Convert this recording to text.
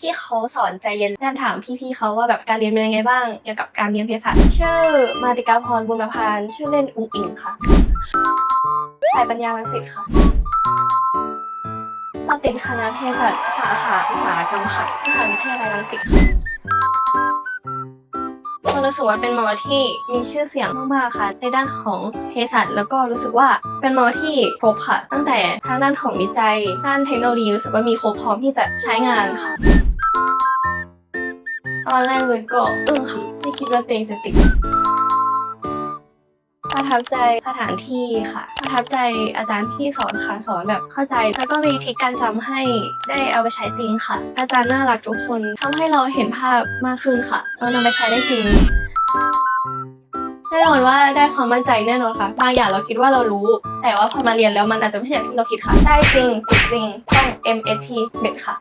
ที่เขาสอนใจเย็นแอมถามพี่ๆเขาว่าแบบการเรียนเป็นยังไงบ้างเกี่ยวกับการเรียนเภสัชชื่อมาติกาพรบุญประพานชื่อเล่นอุ๋งอิงค่ะสายปัญญารังสิตค่ะสอบติดคณะเภสัชสาขาอุตสาหกรรมค่ะมหาวิทยาลัยรังสิตค่ะรู้สึกว่าเป็นหมอที่มีชื่อเสียงมากๆค่ะในด้านของเภสัชแล้วก็รู้สึกว่าเป็นหมอที่ครบค่ะตั้งแต่ทางด้านของวิจัยด้านเทคโนโลยีรู้สึกว่ามีครบพร้อมที่จะใช้งานค่ะตอนแรกเลยก็ค่ะไม่คิดว่าตัวเองจะติดประทับใจสถานที่ค่ะประทับใจอาจารย์ที่สอนค่ะสอนแบบเข้าใจแล้วก็มีทริคการจำให้ได้เอาไปใช้จริงค่ะอาจารย์น่ารักทุกคนทำให้เราเห็นภาพมากขึ้นค่ะเรานำไปใช้ได้จริงแน่นอนว่าได้ความมั่นใจแน่นอนค่ะบางอย่างเราคิดว่าเรารู้แต่ว่าพอมาเรียนแล้วมันอาจจะไม่ใช่อย่างที่เราคิดค่ะได้จริงติดจริงต้อง MSTMED ค่ะ